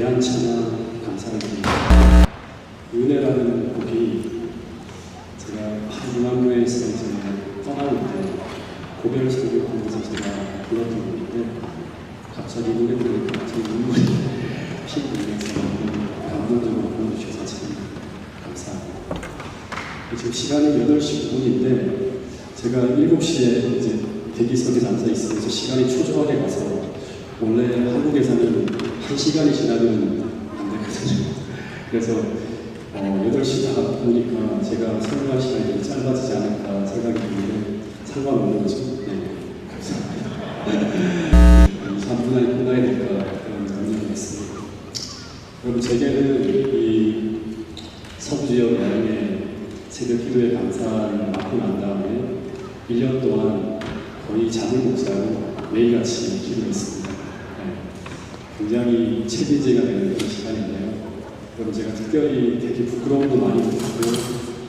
귀한 찬양 감사를 드립니다. 은혜라는 곡이 제가 한중앙교회에서 이제 떠나올 때 고별 설교하면서 제가 불렀던 곡인데 갑자기 노래 들으니까 제 눈물이 피고 이래서 감동적으로 불러주셔서 참 감사합니다. 지금 시간이 8시 9분인데 제가 7시에 이제 대기석에 앉아 있으면서 시간이 초조하게 가서 원래 한국에서는 1시간이 지나면 안 되거든요. 그래서 8시 다 보니까 제가 설명할 시간이 좀 짧아지지 않을까 생각이 드는데 상관없는 거죠. 네, 감사합니다. 3분 안에 끝나야 될까 그런 염려를 했습니다. 여러분, 제게는 이 서부지역 여행의 새벽 기도의 감사를 맡고 난 다음에 1년 동안 거의 잠을 못 자고 매일같이 기도했습니다. 네, 굉장히 책임지가 되는 그런 시간인데요. 여러분, 제가 특별히 되게 부끄러움도 많이 느끼고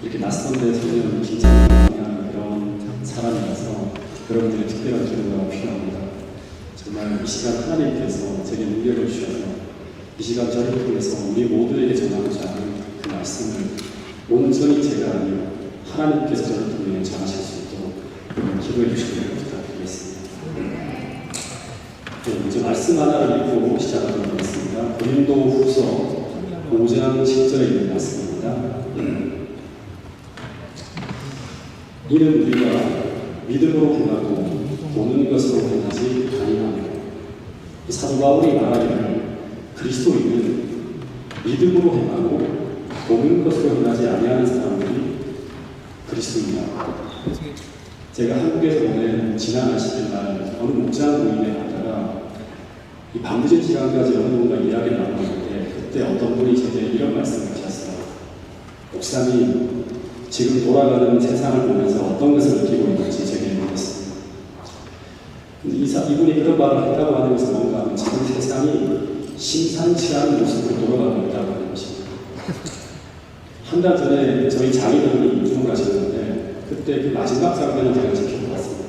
이렇게 낯선 데 서면 긴장을 많이 하는 그런 사람이라서 여러분들의 특별한 기도가 필요합니다. 정말 이 시간 하나님께서 제게 능력을 주셔서 이 시간 저를 통해서 우리 모두에게 전하고자 하는 그 말씀을 온전히 제가 아니요 하나님께서 저를 통해 전하실 수 있도록 기도해 주시기를 부탁드리겠습니다. 네, 먼저 말씀 하나를 읽고 시작하도록 하겠습니다. 고린도 후서 5장 10절에 있는 말씀입니다. 이는 우리가 믿음으로 행하고 보는 것으로 행하지 아니하며, 사도 바울이 말하기를 그리스도인은 믿음으로 행하고 보는 것으로 행하지 아니하는 사람들이 그리스도인이다. 제가 한국에서 보낸 지난 아시는 어느 목장 모임에 갔다가 이 밤늦은 시간까지 어느 누군가 이야기를 나누는데 그때 어떤 분이 제게 이런 말씀을 하셨어요. 목사님, 지금 돌아가는 세상을 보면서 어떤 것을 느끼고 있는지 제게 물었습니다. 근데 이분이 그런 말을 했다고 하는 것은 뭔가 하면 지금 세상이 심상치 않은 모습으로 돌아가고 있다고 하는 것입니다. 한 달 전에 저희 장인어른이 임종을 하셨는데 그때 그 마지막 장면을 제가 지켜보았습니다.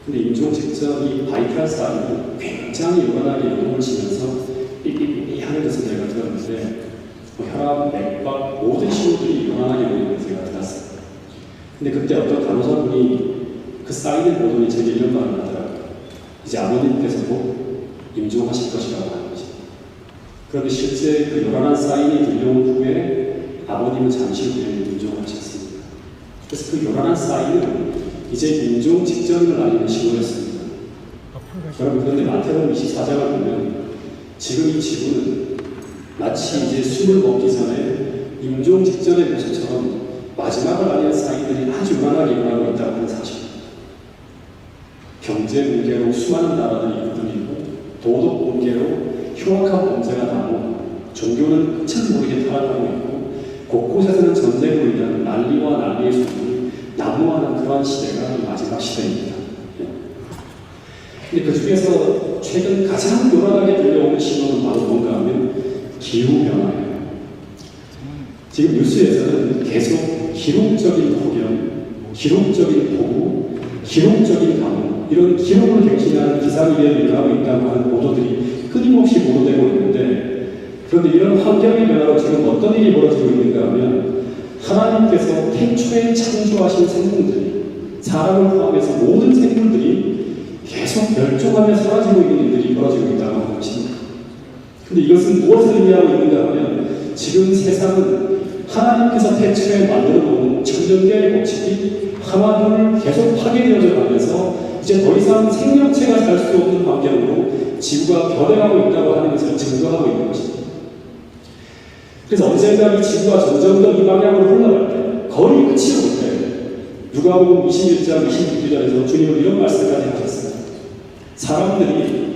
근데 임종 직전 이 바이탈 사인은 굉장히 요란하게 요동을 치면서 삐삐삐삐 하는 것을 제가 들었는데 혈압, 맥박 모든 신호들이 요란하게 보이는 것을 제가 들었어요. 근데 그때 어떤 간호사분이 그 사인을 보더니 제게 이런 말을 하더라고요. 이제 아버님께서도 임종하실 것이라고 하는 것입니다. 그런데 실제 그 요란한 사인이 들려온 후에 아버님은 잠시 후에 임종을 하셨습니다. 그래서 그 요란한 사인은 이제 임종 직전을 알리는 신호였습니다. 여러분, 그런데 마태복음 24장을 보면 지금 이 지구는 마치 이제 숨을 먹기 전에 임종 직전의 모습처럼 마지막을 알리는 사인들이 아주 요란하게 일어나고 있다고 하는 사실입니다. 경제 붕괴로 수많은 나라들이 흔들리고 도덕 붕괴로 흉악한 범죄가 나고 종교는 끝을 모르게 타락하고 있고 곳곳에서는 전쟁으로 인한 난리와 난리의 소문이 난무하는 그러한 시대가 이 마지막 시대입니다. 근데 그 중에서 최근 가장 요란하게 들려오는 신호는 바로 뭔가 하면 기후변화예요. 지금 뉴스에서는 계속 기록적인 폭염, 기록적인 폭우, 기록적인 가뭄, 이런 기록을 갱신하는 기상이변이 일어나고 있다고 하는 보도들이 끊임없이 보도되고 있는데, 그런데 이런 환경의 변화로 지금 어떤 일이 벌어지고 있는가 하면 하나님께서 태초에 창조하신 생물들이, 사람을 포함해서 모든 생물들이 계속 멸종하며 사라지고 있는 일들이 벌어지고 있다고 하는 것입니다. 근데 이것은 무엇을 의미하고 있는가 하면 지금 세상은 하나님께서 태초에 만들어 놓은 천년계의 법칙이 하나둘 계속 파괴되어져 가면서 이제 더 이상 생명체가 살 수 없는 환경으로 지구가 변해가고 있다고 하는 것을 증거하고 있는 것입니다. 그래서 언젠가 이 지구가 점점 더 이 방향으로 흘러갈 때, 거의 끝이 올 때, 누가복음 21장 26절에서 주님은 이런 말씀까지 하셨습니다. 사람들이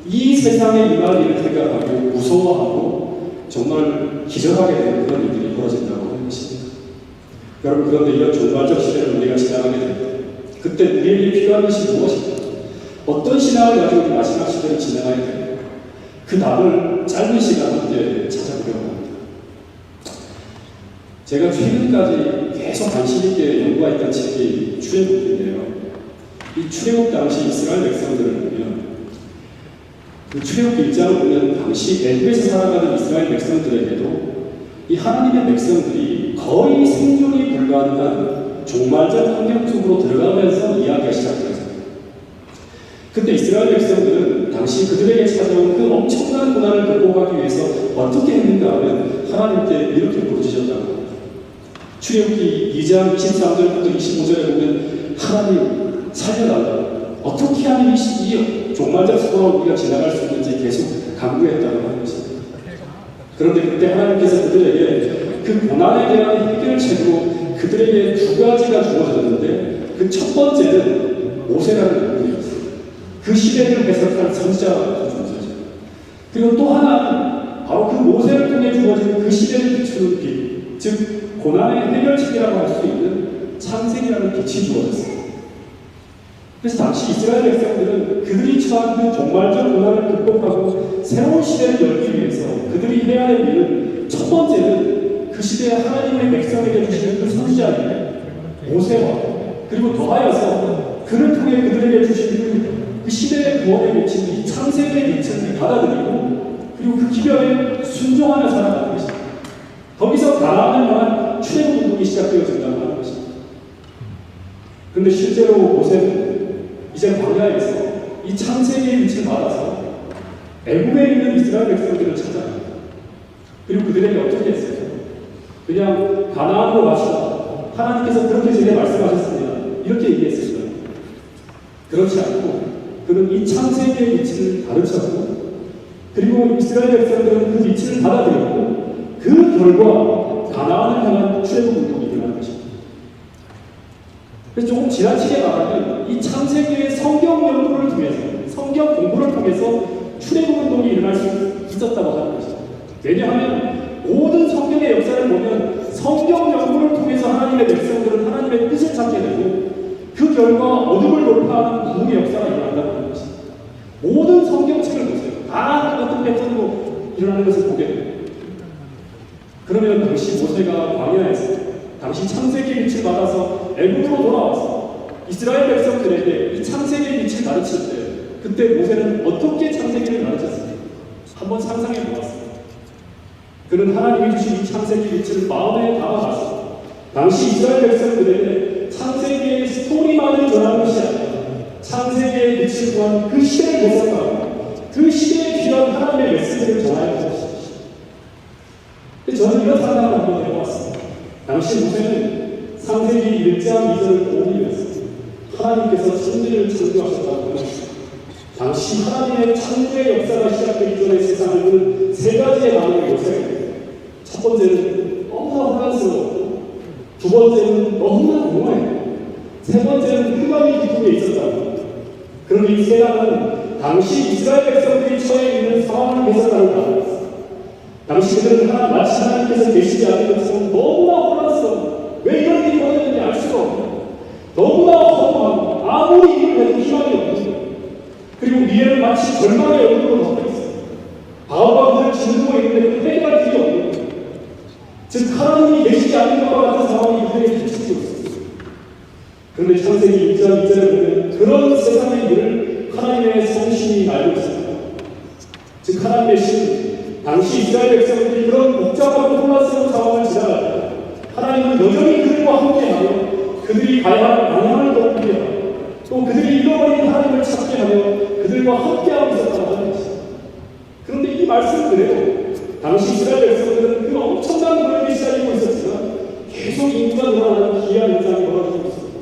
이 세상에 임할 일을 생각하고 무서워하고 정말 기절하게 되는 그런 일들이 벌어진다고 하는 것입니다. 여러분, 그런데 이런 종말적 시대를 우리가 지나가게 될 때, 그때 우리에게 필요한 것이 무엇인가? 어떤 신앙을 가지고 이 마지막 시대를 지나가야 될까? 그 답을 짧은 시간 함께 찾아보려고 합니다. 제가 최근까지 계속 관심 있게 연구했던 책이 출애굽기인데요. 이 출애굽 당시 이스라엘 백성들을 보면 그 출애굽기 1장을 보면 당시 애굽에서 살아가는 이스라엘 백성들에게도 이 하나님의 백성들이 거의 생존이 불가능한 종말적 환경 속으로 들어가면서 이야기가 시작되었습니다. 그때 이스라엘 백성들은 당시 그들에게 찾아온 그 엄청난 고난을 극복하기 위해서 어떻게 했는가 하면 하나님께 이렇게 부르짖었다고 합니다. 출애굽기 2장 23절부터 25절에 보면 하나님 살려달라. 어떻게 하면 이 종말적 수고로 우리가 지나갈 수 있는지 계속 강구했다고 하는 것입니다. 그런데 그때 하나님께서 그들에게 그 고난에 대한 해결책으로 그들에게 두 가지가 주어졌는데 그 첫 번째는 모세라는 인물이었어요. 그 시대를 해석한 선지자가 존재죠. 그리고 또 하나는 바로 그 모세를 통해 주어진 그 시대를 비추는 빛, 즉 고난의 해결책이라고 할 수 있는 창세기라는 빛이 주어졌어요. 그래서 당시 이스라엘 백성들은 그들이 처한 그 종말적 고난을 극복하고 새로운 시대를 열기 위해서 그들이 해야 할 일은 첫 번째는 그 시대의 하나님의 백성에게 주시는 그 선지자인 모세와 그리고 더하여서 그를 통해 그들에게 주신 그 시대의 구원에 미친 이 창세기의 빛을 받아들이고 그리고 그 기별에 순종하며 살아가는 것입니다. 거기서 가나안을 향한 출애굽 운동이 시작되어진다고 하는 것입니다. 그런데 실제로 모세는 이제 광야에서 이 창세기의 빛을 받아서 애굽에 있는 이스라엘 백성들을 찾아갑니다. 그리고 그들에게 어떻게 했어요? 그냥 가나안으로 갑시다. 하나님께서 그렇게 제게 말씀하셨습니다. 이렇게 얘기했습니다. 그렇지 않고 그는 이 창세기의 빛을 가르쳤고 그리고 이스라엘 백성들은 그 빛을 받아들였고 그 결과 가나안을 향한 출애굽 운동이 일어난 것입니다. 그래서 조금 지나치게 말하면 이 창세기의 성경 연구를 통해서 성경 공부를 통해서 출애굽 운동이 일어날 수 있었다고 하는 것입니다. 왜냐하면 모든 성경의 역사를 보면 성경 연구를 통해서 하나님의 백성들은 하나님의 뜻을 찾게 되고 그 결과 어둠을 돌파하는 구원의 역사가 일어난다고 하는 것입니다. 모든 성경책을 보세요. 다 같은 패턴으로 일어나는 것을 보게 됩니다. 그러면 당시 모세가 광야에서 당시 창세기의 빛을 받아서 애굽으로 돌아와서 이스라엘 백성들에게 이 창세기의 빛을 가르칠 때 그때 모세는 어떻게 창세기를 가르쳤습니까? 한번 상상해 보았습니다. 그는 하나님이 주신 이 창세기 빛을 마음에 담아가서 당시 이스라엘 백성들에게 창세기의 스토리만을 전하는 것이 아니라 창세기의 빛을 구한 그 시대를 해석하고 그 시대에 필요한 하나님의 메시지를 전하는 것입니다. 저는 이런 상상을 한번 해보았습니다. 당시 모세는 창세기 1장 2절을 보면서 하나님께서 천지를 창조하셨다고 했습니다. 당시 하나님의 창조의 역사가 시작되기 전에 세상을 보는 세 가지의 반응을 요새입니다. 첫 번째는 너무나 혼란스러웠고 두 번째는 너무나 공허했고 세 번째는 흑암이 기쁨에 있었다고. 그런데 이 세 가지는 당시 이스라엘 백성들이 처해 있는 상황을 해석하는 것입니다. 당시 그들은 마치 하나님께서 계시지 않은 것처럼 너무나 혼란스러워. 왜 이런 일이 벌어졌는지 알 수가 없고 너무나 허무하고 아무리 일을 해도 희망이 없고 그리고 미래는 마치 절망의 얼굴로 덮여있어요. 바오가 그들을 짓누르고 있는데 해결할 길이 없고 즉 하나님이 계시지 않는 것과 같은 상황이 그들에게 펼쳐지고 있습니다. 그런데 창세기 1장 2절에 보면 그런 세상의 일을 하나님의 성신이 알고 있습니다. 즉 하나님의 신 당시 이스라엘 백성들이 그런 복잡하고 혼란스러운 상황을 지나갈 때 하나님은 여전히 그들과 함께하며 그들이 가야 할 방향을 돕게 하고 또 그들이 잃어버린 하나님을 찾게 하며 그들과 함께하고 있었다고 하는 것입니다. 그런데 이 말씀은 그래요. 당시 이스라엘 백성들은 그 엄청난 노력이 시작되고 있었지만 계속 인구가 늘어나는 기이한 현상이 벌어지고 있습니다.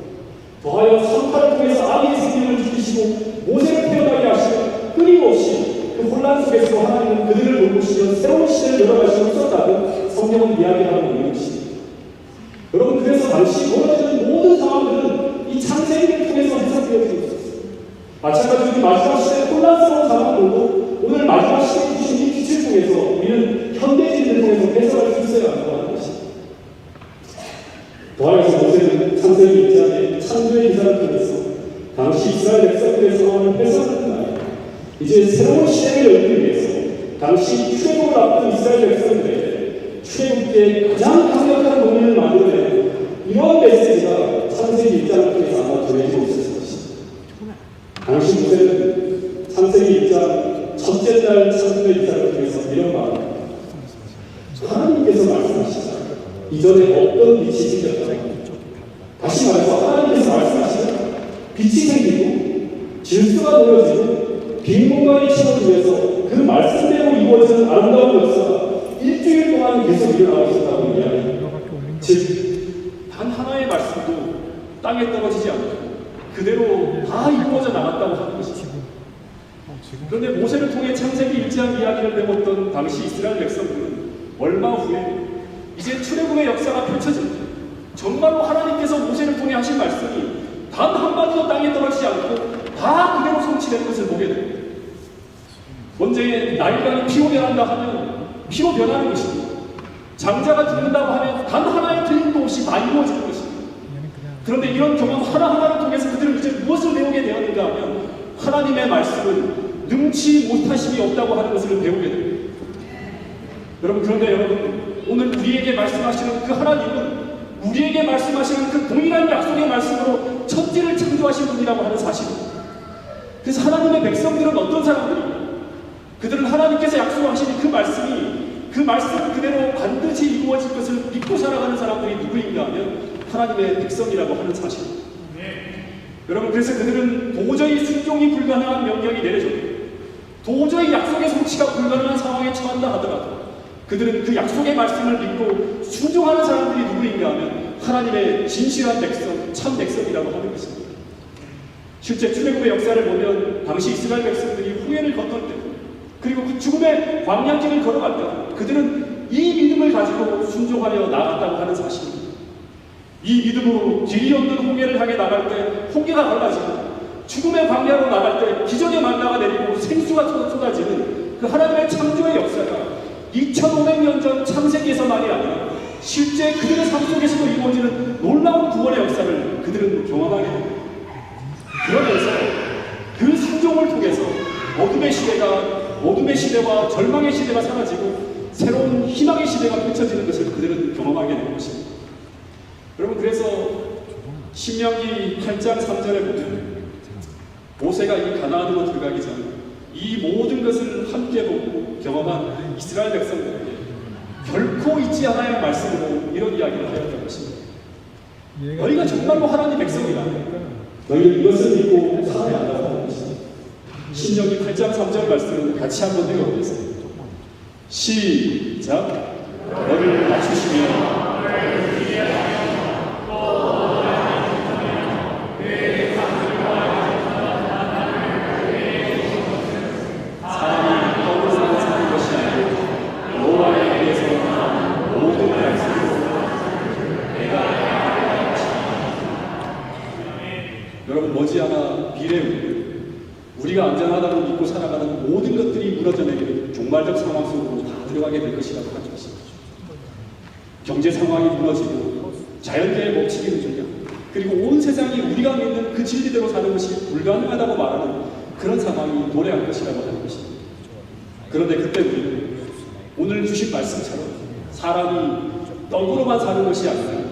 더하여 선파를 통해서 아기의 생명을 지키시고 모세를 태어나게 하시고 끊임없이 그 혼란 속에서 하나님은 그들을 돌보시며 새로운 시대를 열어가시고 있었다고 성경은 이야기하고 있는 것입니다. 여러분 그래서 당시 벌어지는 모든 상황들은 이 창세기를 통해서 해석되어지고 있었습니다. 마찬가지로 마지막 시대의 혼란스러운 상황들도 오늘 마지막 시대에 주신 이 빛을 통해서 우리는 현대인을 통해서 해석할 수 있어야 한다고 하는 것입니다. 더하여서 모세는 창세기 1장의 창조의 기사를 통해서 당시 이스라엘 백성들의 상황을 해석하는 날 이제 새로운 시대를 열기 위해서 당시 출애굽을 앞둔 이스라엘 백성들에게 출애굽기에 가장 강력한 고민을 만들어내는 이런 메시지가 창세기 1장을 통해서 아마 전해지고 있었을 것입니다. 당시 모세는 창세기 1장 첫째 하나님께서 말씀하시자 이전에 없던 빛이 생겼다. 다시 말해서 하나님께서 말씀하시자 빛이 생기고 질서가 놓여지고 빈 공간이 채워지면서 그 말씀대로 이루어지는 아름다운 역사가 일주일 동안 계속 일어나고 있었다고 이야기합니다. 즉 단 하나의 말씀도 땅에 떨어지지 않고 그대로 다 이루어져 나갔다고 하는 것이죠. 그런데 모세를 통해 창세기 1장 이야기를 내었던 당시 이스라엘 백성들은 얼마 후에 이제 출애굽의 역사가 펼쳐집니다. 정말로 하나님께서 모세를 통해 하신 말씀이 단 한마디도 땅에 떨어지지 않고 다 그대로 성취되는 것을 보게 됩니다. 먼저의 나일강이 피로 변한다 하면 피로 변하는 것입니다. 장자가 죽는다고 하면 단 하나의 틀림도 없이 다 이루어지는 것입니다. 그런데 이런 경험 하나하나를 통해서 그들은 이제 무엇을 배우게 되었는가 하면 하나님의 말씀은 능치 못하심이 없다고 하는 것을 배우게 됩니다. 여러분, 그런데 여러분, 오늘 우리에게 말씀하시는 그 하나님은 우리에게 말씀하시는 그 동일한 약속의 말씀으로 천지를 창조하신 분이라고 하는 사실입니다. 그래서 하나님의 백성들은 어떤 사람들입니까? 그들은 하나님께서 약속하신 그 말씀 그대로 반드시 이루어질 것을 믿고 살아가는 사람들이 누구인가 하면 하나님의 백성이라고 하는 사실입니다. 여러분, 그래서 그들은 도저히 순종이 불가능한 명령이 내려졌고 도저히 약속의 성취가 불가능한 상황에 처한다 하더라도 그들은 그 약속의 말씀을 믿고 순종하는 사람들이 누구인가 하면 하나님의 진실한 백성, 참 백성이라고 하는 것입니다. 실제 출애굽의 역사를 보면 당시 이스라엘 백성들이 후회를 걷던 때 그리고 그 죽음의 광야길을 걸어갈 때 그들은 이 믿음을 가지고 순종하며 나아갔다고 하는 사실입니다. 이 믿음으로 길이 없는 홍해를 향해 나갈 때 홍해가 갈라지고 죽음의 광야로 나갈 때 기적의 만나가 내리고 생수가 쏟아지는 그 하나님의 창조의 역사가 2500년 전 창세기에서만이 아니라 실제 그들의 삶 속에서도 이루어지는 놀라운 구원의 역사를 그들은 경험하게 됩니다. 그러면서 그 순종을 통해서 어둠의 시대와 절망의 시대가 사라지고 새로운 희망의 시대가 펼쳐지는 것을 그들은 경험하게 된 것입니다. 여러분, 그래서 신명기 8장 3절에 보면 모세가 이 가나안으로 들어가기 전에 이 모든 것을 함께 보고 경험한 이스라엘 백성들에게 결코 잊지 않아야 할 말씀으로 이런 이야기를 하였던 것입니다. 너희가 정말로 하나님 백성이라 너희는 이것을 믿고 살아야 한다고 하는 것입니다. 신명기 8장 3절 말씀을 같이 한번 읽어보겠습니다. 시작. 너를 맞추시며 여러분, 머지않아 비례 우리가 안전하다고 믿고 살아가는 모든 것들이 무너져 내리는 종말적 상황 속으로 다 들어가게 될 것이라고 하는 것입니다. 경제 상황이 무너지고 자연재해 멈추기는 중요 그리고 온 세상이 우리가 믿는 그 진리대로 사는 것이 불가능하다고 말하는 그런 상황이 도래할 것이라고 하는 것입니다. 그런데 그때 우리는 오늘 주신 말씀처럼 사람이 떡으로만 사는 것이 아니라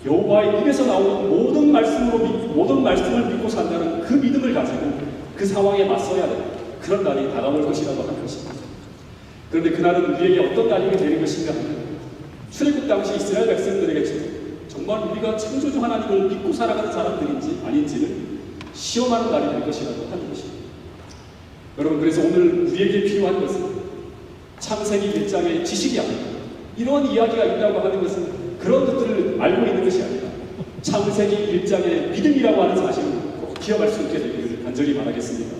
여호와의 입에서 나오는 모든 말씀을 믿고 산다는 그 믿음을 가지고 그 상황에 맞서야 되는 그런 날이 다가올 것이라고 하는 것입니다. 그런데 그날은 우리에게 어떤 날이 되는 것인가 하면 출애굽 당시 이스라엘 백성들에게 정말 우리가 창조주 하나님을 믿고 살아가는 사람들인지 아닌지를 시험하는 날이 될 것이라고 하는 것입니다. 여러분, 그래서 오늘 우리에게 필요한 것은 창세기 1장의 지식이 아니라 이런 이야기가 있다고 하는 것은 그런 것들을 알고 있는 것이 아니라 창세기 1장의 믿음이라고 하는 사실을 꼭 기억할 수 있게 되기를 간절히 바라겠습니다.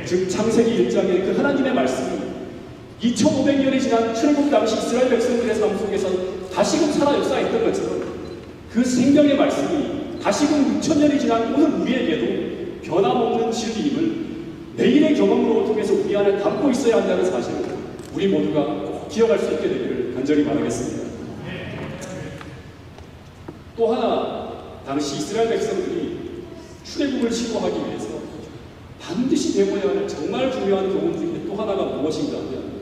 즉 창세기 1장의 그 하나님의 말씀이 2500년이 지난 출애굽 당시 이스라엘 백성들의 삶 속에서 다시금 살아 역사했던 것처럼 그 생명의 말씀이 다시금 6000년이 지난 오늘 우리에게도 변함없는 진리임을 내일의 경험으로 통해서 우리 안에 담고 있어야 한다는 사실을 우리 모두가 꼭 기억할 수 있게 되기를 간절히 바라겠습니다. 또 하나, 당시 이스라엘 백성들이 출애굽을 시도하기 위해서 반드시 배워야 할 정말 중요한 교훈 중에 또 하나가 무엇인가 하면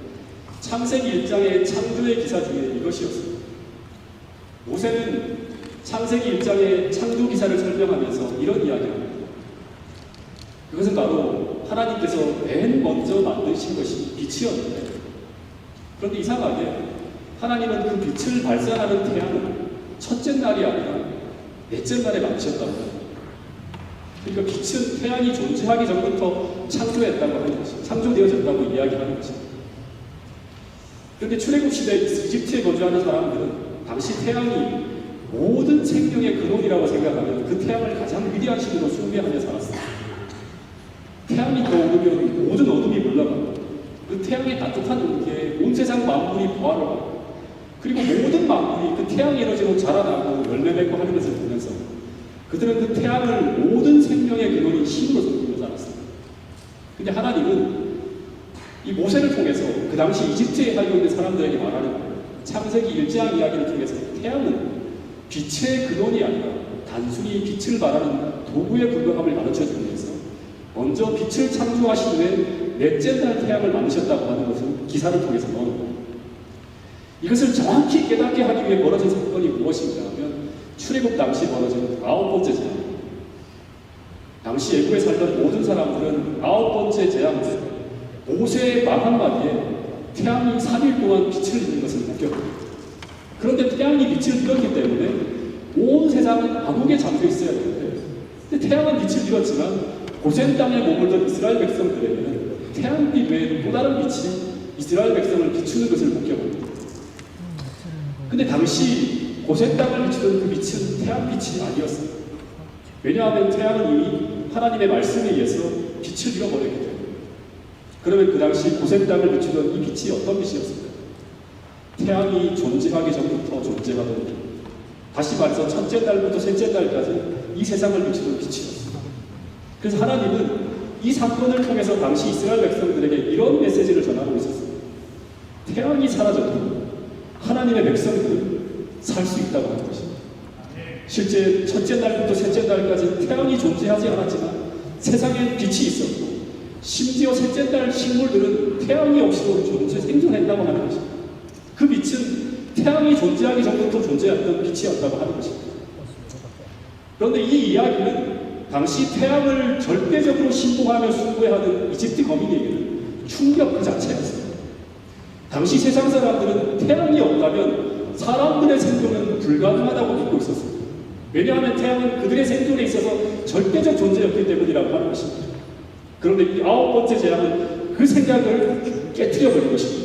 창세기 1장의 창조의 기사 중에 이것이었습니다. 모세는 창세기 1장의 창조 기사를 설명하면서 이런 이야기를 합니다. 그것은 바로 하나님께서 맨 먼저 만드신 것이 빛이었는데, 그런데 이상하게 하나님은 그 빛을 발산하는 태양을 첫째 날이 아니라 넷째 날에 만드셨다고 합니다. 그러니까 빛은 태양이 존재하기 전부터 창조했다고 하는 것이, 창조되어졌다고 이야기하는 것입니다. 그런데 출애굽 시대 이집트에 거주하는 사람들은 당시 태양이 모든 생명의 근원이라고 생각하면 그 태양을 가장 위대한 신으로 숭배하며 살았습니다. 태양이 떠오르면 모든 어둠이 물러가고 그 태양의 따뜻한 온기에 온 세상 만물이 부활을 하고 그리고 모든 만물이 그 태양 에너지로 자라나고 열매 맺고 하는 것을 보면서 그들은 그 태양을 모든 생명의 근원인 신으로 섬기며 살았습니다. 근데 하나님은 이 모세를 통해서 그 당시 이집트에 살고 있는 사람들에게 말하는 창세기 1장 이야기를 통해서 태양은 빛의 근원이 아니라 단순히 빛을 발하는 도구에 불과함을 가르쳐주기 위해서 먼저 빛을 창조하신 후에 넷째 날 태양을 만드셨다고 하는 것을 기사를 통해서 넣은 겁니다. 이것을 정확히 깨닫게 하기 위해 벌어진 사건이 무엇인가 하면 출애굽 당시 벌어진 9번째 재앙입니다. 당시 애굽에 살던 모든 사람들은 9번째 재앙 때 모세의 말 한마디에 태양이 3일 동안 빛을 잃는 것을 목격합니다. 그런데 태양이 빛을 잃었기 때문에 온 세상은 암흑에 잠겨 있어야 되는데 근데 태양은 빛을 잃었지만 고센 땅에 머물던 이스라엘 백성들에게는 태양빛 외에 또 다른 빛이 이스라엘 백성을 비추는 것을 목격합니다. 근데 당시 고센 땅을 비추던 그 빛은 태양빛이 아니었습니다. 왜냐하면 태양은 이미 하나님의 말씀에 의해서 빛을 잃어버렸기 때문에. 그러면 그 당시 고센 땅을 비추던 이 빛이 어떤 빛이었을까요? 태양이 존재하기 전부터 존재하던 빛. 다시 말해서 첫째 달부터 셋째 달까지 이 세상을 비추던 빛이었습니다. 그래서 하나님은 이 사건을 통해서 당시 이스라엘 백성들에게 이런 메시지를 전하고 있었습니다. 태양이 사라져도 하나님의 백성들은 살 수 있다고 하는 것입니다. 실제 첫째 달부터 셋째 달까지 태양이 존재하지 않았지만 세상에 빛이 있었고 심지어 셋째 달 식물들은 태양이 없이도 생존했다고 하는 것입니다. 그 빛은 태양이 존재하기 전부터 존재했던 빛이었다고 하는 것입니다. 그런데 이 이야기는 당시 태양을 절대적으로 신봉하며 숭배하는 이집트 거민에게는 충격 그 자체였습니다. 당시 세상 사람들은 태양이 없다면 사람들의 생존은 불가능하다고 믿고 있었습니다. 왜냐하면 태양은 그들의 생존에 있어서 절대적 존재였기 때문이라고 하는 것입니다. 그런데 이 9번째 재앙은 그 생각을 깨트려버린 것입니다.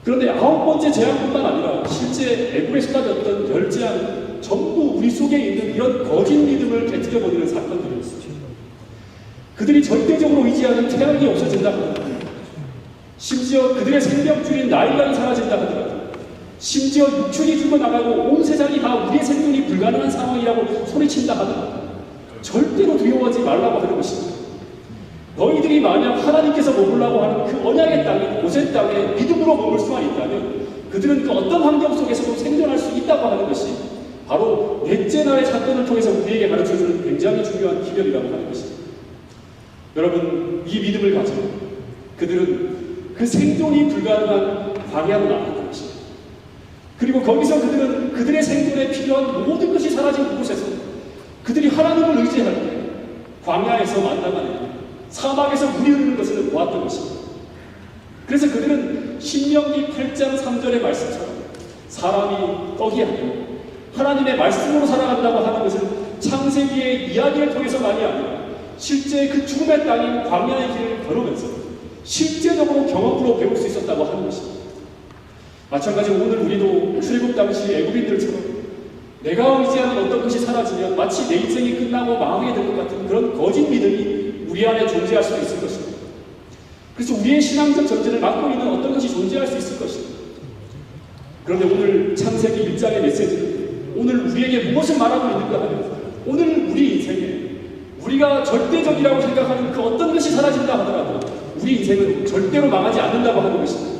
그런데 9번째 재앙뿐만 아니라 실제 애굽에 쏟아졌던 10재앙 전부 우리 속에 있는 이런 거짓 믿음을 깨트려버리는 사건들이었습니다. 그들이 절대적으로 의지하는 태양이 없어진다 하더라도 심지어 그들의 생명줄인 나일강이 사라진다 하더라도 심지어 육축이 죽어나가고 온 세상이 다 우리의 생존이 불가능한 상황이라고 소리친다 하더라도 절대로 두려워하지 말라고 하는 것입니다. 너희들이 만약 하나님께서 머물라고 하는 그 언약의 땅인 고센 땅에 믿음으로 머물 수만 있다면 그들은 그 어떤 환경 속에서도 생존할 수 있다고 하는 것이 바로 넷째 날의 사건을 통해서 우리에게 가르쳐주는 굉장히 중요한 기별이라고 하는 것입니다. 여러분, 이 믿음을 가지고 그들은 그 생존이 불가능한 광야로 나아간 것입니다. 그리고 거기서 그들은 그들의 생존에 필요한 모든 것이 사라진 그곳에서 그들이 하나님을 의지할 때 광야에서 만나가 되고 사막에서 물이 흐르는 것을 보았던 것입니다. 그래서 그들은 신명기 8장 3절의 말씀처럼 사람이 떡이 아니라 하나님의 말씀으로 살아간다고 하는 것을 창세기의 이야기를 통해서만이 아니라 실제 그 죽음의 땅인 광야의 길을 걸으면서 실제적으로 경험으로 배울 수 있었다고 하는 것입니다. 마찬가지로 오늘 우리도 출애굽 당시 애굽인들처럼 내가 의지하는 어떤 것이 사라지면 마치 내 인생이 끝나고 망하게 될 것 같은 그런 거짓 믿음이 우리 안에 존재할 수 있을 것입니다. 그래서 우리의 신앙적 전제를 막고 있는 어떤 것이 존재할 수 있을 것입니다. 그런데 오늘 창세기 1장의 메시지는 오늘 우리에게 무엇을 말하고 있는가 하면 오늘 우리 인생에 우리가 절대적이라고 생각하는 그 어떤 것이 사라진다 하더라도 우리 인생은 절대로 망하지 않는다고 하는 것입니다.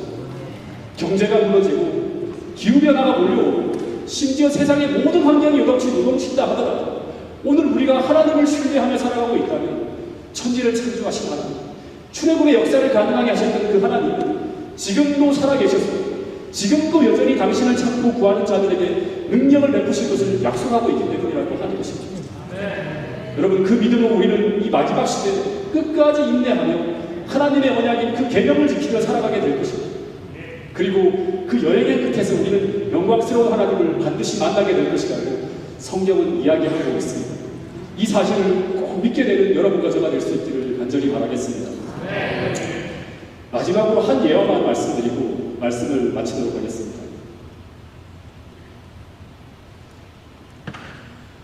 경제가 무너지고 기후변화가 몰려오고 심지어 세상의 모든 환경이 요동친다 하더라도 오늘 우리가 하나님을 신뢰하며 살아가고 있다면 천지를 창조하신 하나님, 출애굽의 역사를 가능하게 하셨던 그 하나님은 지금도 살아계셔서 지금도 여전히 당신을 찾고 구하는 자들에게 능력을 베푸실 것을 약속하고 있기 때문이라고 하는 것입니다. 여러분, 그 믿음으로 우리는 이 마지막 시대에 끝까지 인내하며 하나님의 언약인 그 계명을 지키며 살아가게 될 것입니다. 그리고 그 여행의 끝에서 우리는 영광스러운 하나님을 반드시 만나게 될 것이라고 성경은 이야기하고 있습니다. 이 사실을 꼭 믿게 되는 여러분과 저가 될 수 있기를 간절히 바라겠습니다. 마지막으로 한 예화만 말씀드리고 말씀을 마치도록 하겠습니다.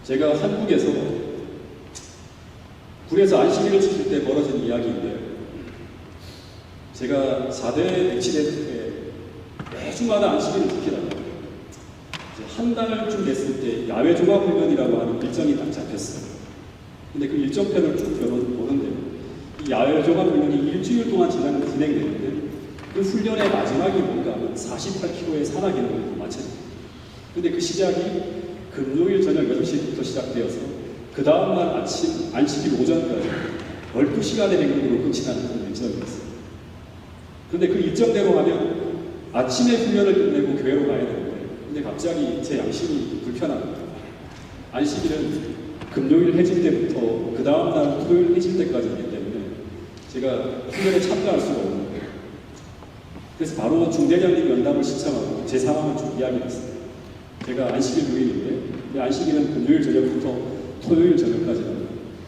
제가 한국에서 굴에서 안식일을 지킬 때 벌어진 이야기인데요. 제가 4대 백치대 때 매주마다 안식일을 지키다가 한 달쯤 됐을 때 야외 종합훈련이라고 하는 일정이 딱 잡혔어요. 근데 그 일정표를 쭉 보는데요. 이 야외 종합훈련이 일주일 동안 진행되는데 그 훈련의 마지막이 뭔가 하면 48km의 산악인을 마쳤어요. 근데 그 시작이 금요일 저녁 6시부터 시작되어서 그 다음날 아침 안식일 오전까지 12시간의 행군으로 끝이 나는 그런 일정이었어요. 그런데 그 일정대로 하면 아침에 훈련을 끝내고 교회로 가야 되는데 근데 갑자기 제 양심이 불편합니다. 안식일은 금요일 해질 때부터 그 다음날 토요일 해질 때까지이기 때문에 제가 훈련에 참가할 수가 없는 거예요. 그래서 바로 중대장님 면담을 신청하고 제 상황을 좀 이야기했어요. 제가 안식일 요일인데 안식일은 금요일 저녁부터 토요일 저녁까지라고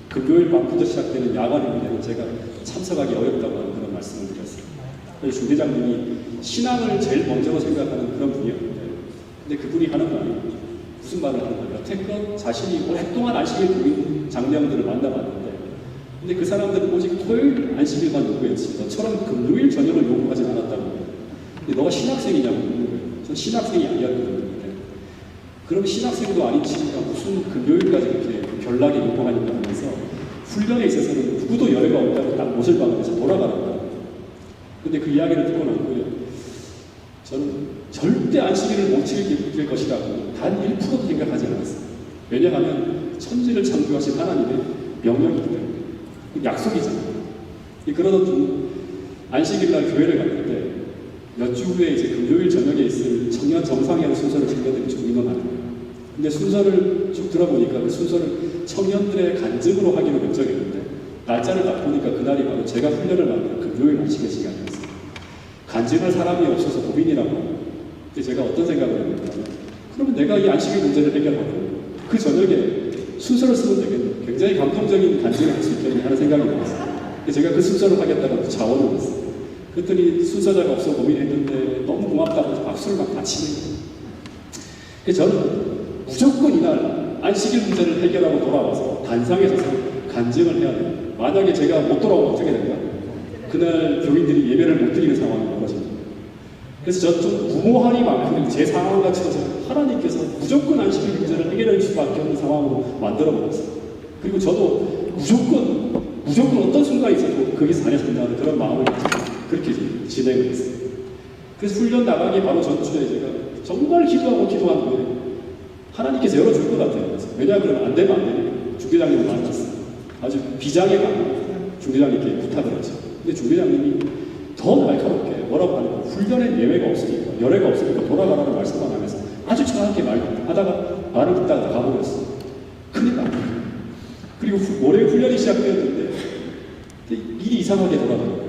금요일 밤부터 시작되는 야간인데 제가 참석하기 어렵다고 하는 그런 말씀을 드렸어요. 그래서 중대장님이 신앙을 제일 먼저로 생각하는 그런 분이었는데 근데 그분이 하는 말이 무슨 말을 하는 거예요? 여태껏 자신이 오랫동안 안식일 부인 장병들을 만나봤는데 근데 그 사람들은 오직 토요일 안식일만 요구했지 너처럼 금요일 저녁을 요구하지 않았다고. 근데 너가 신학생이냐고 묻는 거예요. 전 신학생이 아니었거든요. 그럼 신학생도 아닌 친구가 무슨 금요일까지 이렇게 결락에 요구하니까 하면서 훈련에 있어서는 누구도 여유가 없다고 딱 못을 박으면서 돌아가라고. 근데 그 이야기를 듣고 나고요. 저는 절대 안식일을 못 지킬 것이라고 단 1%도 생각하지 않았어요. 왜냐하면 천지를 창조하신 하나님의 명령이기 때문에 약속이잖아요. 그러던 중 안식일날 교회를 갔는데 몇 주 후에 이제 금요일 저녁에 있을 청년 정상회의 순서를 챙겨드린 쭉 인원하는 거예요. 근데 순서를 쭉 들어보니까 그 순서를 청년들의 간증으로 하기로 결정했는데 날짜를 딱 보니까 그날이 바로 제가 훈련을 받는 금요일 안식일 시간이었어요. 간증할 사람이 없어서 고민이라고 합니다. 근데 제가 어떤 생각을 했냐면 그러면 내가 이 안식일 문제를 해결하고 그 저녁에 순서를 쓰면 되겠네. 굉장히 감동적인 간증을 할 수 있겠네 하는 생각이 들었어요. 제가 그 순서를 하겠다고 자원을 했어요. 그랬더니 순서자가 없어 고민했는데 너무 고맙다고 박수를 막 바치는 거예요. 그래서 저는 무조건 이날 안식일 문제를 해결하고 돌아와서 단상에 서서 간증을 해야 돼요. 만약에 제가 못 돌아오면 어떻게 될까? 그날 교인들이 예배를 못 드리는 상황이 벌어집니다. 그래서 저는 좀 무모하니만큼 제 상황과 치러서 하나님께서 무조건 안식일 문제를 해결할 수밖에 없는 상황으로 만들어버렸어요. 그리고 저도 무조건 어떤 순간이 있어도 거기서 다녔습니다는 그런 마음을 가지고 그렇게 진행을 했어요. 그래서 훈련 나가기 바로 전주에 제가 정말 기도하고 기도한 거예요. 하나님께서 열어줄 것 같아요. 왜냐하면 안 되면 안 되니까 중대장님을 만났어요. 아주 비장의 강으로 중대장님께 부탁을 했죠. 근데 중대장님이 더 날카롭게 뭐라고 하는 거예요. 훈련엔 예외가 없으니까 열애가 없으니까 돌아가라는 말씀만 하면서 아주 정확하게 말하다가 말을 듣다가 가버렸어요. 큰일 납니다. 그리고 모레 훈련이 시작되었는데 일이 이상하게 돌아가요.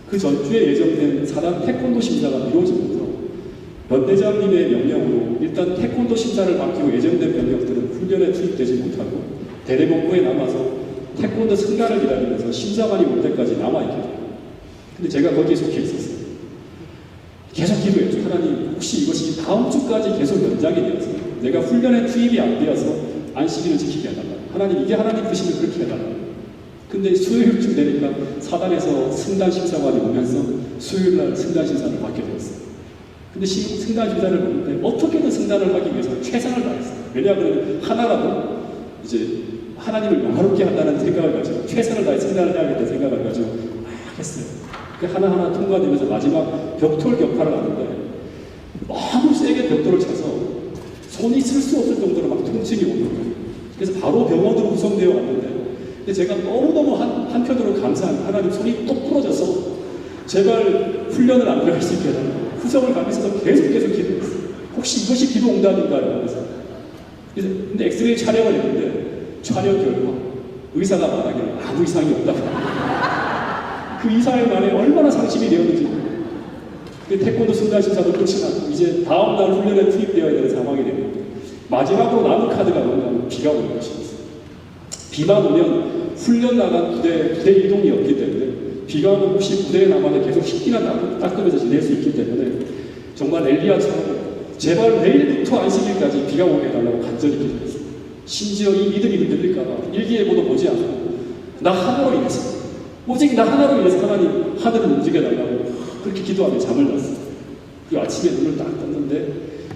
그 전주에 예정된 사단 태권도 심사가 미뤄지면서 연대장님의 명령으로 일단 태권도 심사를 맡기고 예정된 병력들은 훈련에 투입되지 못하고 대대본부에 남아서 태권도 승가를 기다리면서 심사관이 올 때까지 남아있게 돼요. 근데 제가 거기에 속해 있었어요. 계속 기도했죠. 하나님 혹시 이것이 다음 주까지 계속 연장이 되어서 내가 훈련에 투입이 안 되어서 안식일을 지키게 해달라. 하나님 이게 하나님 뜻이면 그렇게 해달라. 근데 수요일쯤 되니까 사단에서 승단 심사관이 오면서 수요일날 승단 심사를 받게 되었어요. 근데 승단 심사를 보는데 어떻게든 승단을 하기 위해서 최선을 다했어요. 왜냐하면 하나라도 이제 하나님을 영화롭게 한다는 생각을 가지고 최선을 다해 승단을 해야겠다는 생각을 가지고 막 했어요. 하나하나 통과되면서 마지막 벽돌 격파를 하는데 너무 세게 벽돌을 쳐서 손이 쓸 수 없을 정도로 막 통증이 오는 거예요. 그래서 바로 병원으로 구성되어 왔는데 근데 제가 너무너무 한편으로 감사한 하나님 손이 똑 부러져서 제발 훈련을 안 들어갈 수 있게 해달라고 후성을 가면서 계속 기도했어요. 혹시 이것이 기도 응답인가요? 하면서 근데 엑스레이 촬영을 했는데 촬영 결과 의사가 말하기를 아무 이상이 없다고 그 이상의 말에 얼마나 상심이 되었는지 태권도 순간 심사도 끝이 나고 이제 다음 날 훈련에 투입되어야 되는 상황이 되는데 마지막으로 남은 카드가 뭐냐면 비가 오는 것입니다. 비만 오면 훈련 나간 부대 이동이 없기 때문에 비가 오면 혹시 부대에 남아서 계속 식기나 닦으면서 지낼 수 있기 때문에 정말 엘리야처럼 제발 내일부터 안식일까지 비가 오게 해달라고 간절히 기도했어요. 심지어 이 믿음이 흔들릴까봐 일기예보도 보지 않고 나 하나로 인해서 오직 나 하나로 인해서 하나님 하늘을 움직여달라고 그렇게 기도하며 잠을 잤어요. 그 아침에 눈을 딱 떴는데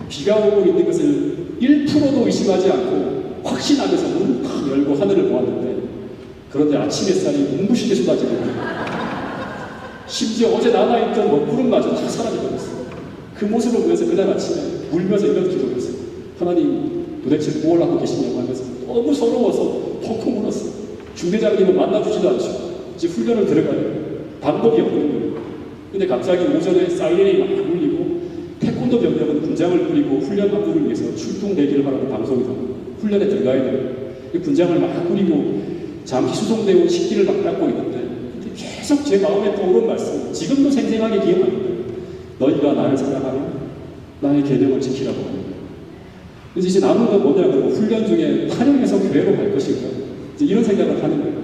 비가 오고 있는 것을 1%도 의심하지 않고 확신하면서 문을 탁 열고 하늘을 보았는데 그런데 아침 햇살이 눈부시게 쏟아지는 거예요. 심지어 어제 남아있던 먹구름마저 다 사라져버렸어요. 그 모습을 보면서 그날 아침에 울면서 이런 기도를 했어요. 하나님 도대체 뭘 하고 계시냐고 하면서 너무 서러워서 펑펑 울었어요. 중대장님은 만나주지도 않죠. 이제 훈련을 들어가요. 방법이 없는 거예요. 근데 갑자기 오전에 사이렌이 막 울리고 태권도 병력은 군장을 뿌리고 훈련 합류를 위해서 출동 대기를 하라는 방송이 나오고 훈련에 들어가야 돼요. 군장을 막 뿌리고 잠시 수송되어 온 식기를 막 닦고 있는데 계속 제 마음에 떠오른 말씀, 지금도 생생하게 기억합니다. 너희가 나를 사랑하면 나의 계명을 지키라고 합니다. 그래서 이제 남은 건 뭐냐 그러고 훈련 중에 탄핵해서 교회로 갈 것인가 이제 이런 생각을 하는 거예요.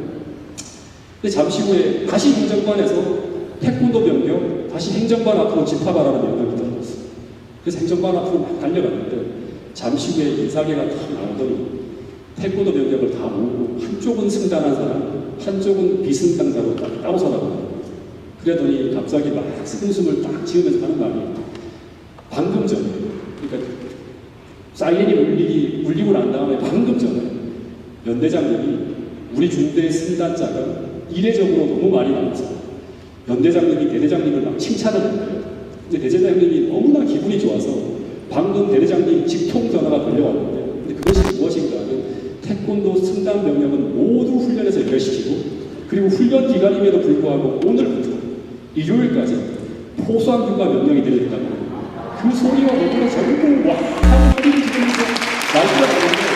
근데 잠시 후에 다시 행정관에서 태권도 병력 다시 행정관 앞으로 집합하라는 명령이 들어왔어요. 그래서 행정관 앞으로 막 달려갔는데 잠시 후에 인사계가 딱 나오더니 태권도 병력을 다 모으고 한쪽은 승단한 사람, 한쪽은 비승강자로 딱 따로서라고 그러더니 갑자기 막 한숨을 딱 지으면서 하는 말이 방금 전에 그러니까 사이렌이 울리고 난 다음에 방금 전에 연대장님이 우리 중대 승단자가 이례적으로 너무 많이 나와서 연대장님이 대대장님을 막 칭찬을 했어요. 근데 대대장님이 너무나 기분이 좋아서 방금 대대장님 직통 전화가 걸려왔는데 근데 그것이 무엇인가 하면 태권도 승단 병력은 모두 훈련에서 연결시키고 그리고 훈련 기간임에도 불구하고 오늘부터 일요일까지 포수한 휴가 명령이 내렸다고 그 소리와 더불어 전부 와 하는 소리를 지르면서 날뛰어 나오는데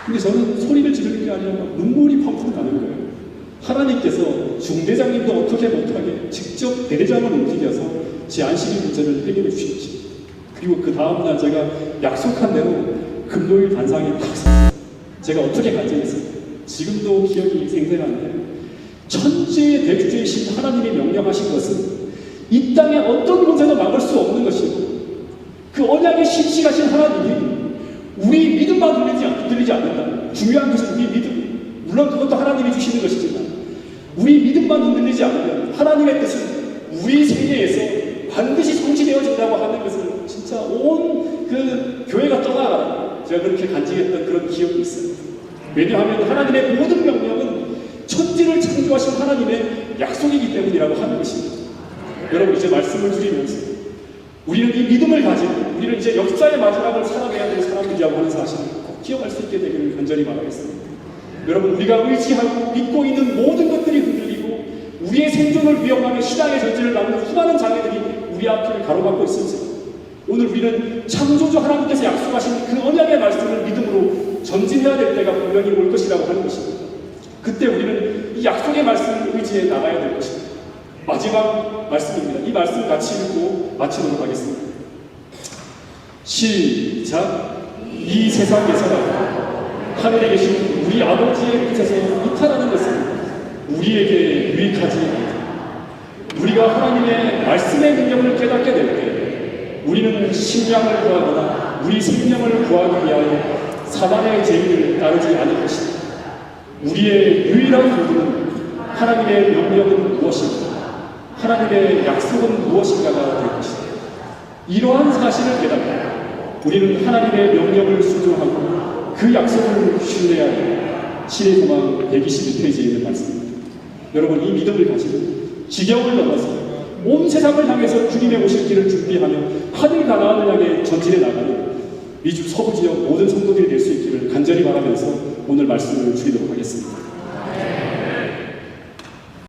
근데 저는 소리를 지르는 게 아니라 눈물이 펑펑 나는 거예요. 하나님께서 중대장님도 어떻게 못하게 직접 대대장을 움직여서 제 안식일 문제를 해결해 주시겠지. 그리고 그 다음날 제가 약속한 대로 금요일 단상에 딱 섰어요. 제가 어떻게 간증했어요? 지금도 기억이 생생한데 천지의 대주제이신 하나님이 명령하신 것은 이 땅에 어떤 문제도 막을 수 없는 것이고 그 언약의 신실하신 하나님이 우리 믿음만 흔들리지 않는다. 중요한 것은 우리 믿음. 물론 그것도 하나님이 주시는 것이지만 우리 믿음만 흔들리지 않으면 하나님의 뜻은 우리 세계에서 반드시 성취되어진다고 하는 것을 진짜 온 그 교회가 떠나가라. 제가 그렇게 간직했던 그런 기억이 있어요. 왜냐하면 하나님의 모든 명령은 천지를 창조하신 하나님의 약속이기 때문이라고 하는 것입니다. 여러분 이제 말씀을 드리면서 우리는 이 믿음을 가지고 우리는 이제 역사의 마지막을 살아내야 되는 사람들이라고 하는 사실을 꼭 기억할 수 있게 되기를 간절히 바라겠습니다. 여러분 우리가 의지하고 믿고 있는 모든 것들이 흔들리고 우리의 생존을 위협하며 신앙의 전쟁을 나누는 수많은 장애들이 우리 앞을 가로막고 있습니다. 오늘 우리는 창조주 하나님께서 약속하신 그 언약의 말씀을 믿음으로 전진해야 될 때가 분명히 올 것이라고 하는 것입니다. 그때 우리는 이 약속의 말씀을 의지해 나가야 될 것입니다. 마지막 말씀입니다. 이 말씀 같이 읽고 마치도록 하겠습니다. 시작. 이 세상에서 하늘에 계신 우리 아버지의 뜻에서 이탈하는 것은 우리에게 유익하지 않다. 우리가 하나님의 말씀의 능력을 깨닫게 될 때 우리는 식량을 구하거나 우리 생명을 구하기 위하여 사단의 제의를 따르지 않을 것이다. 우리의 유일한 도구는 하나님의 명령은 무엇인가, 하나님의 약속은 무엇인가가 될 것이다. 이러한 사실을 깨닫고 우리는 하나님의 명령을 순종하고 그 약속을 신뢰해야 합니다. 신의 소망 121페이지에 있는 말씀입니다. 여러분 이 믿음을 가지고 지경을 넘어서 온 세상을 향해서 주님의 오실 길을 준비하며 하늘 가나안을 향해 전진해 나가는 미주 서부 지역 모든 성도들이 될 수 있기를 간절히 바라면서 오늘 말씀을 드리도록 하겠습니다.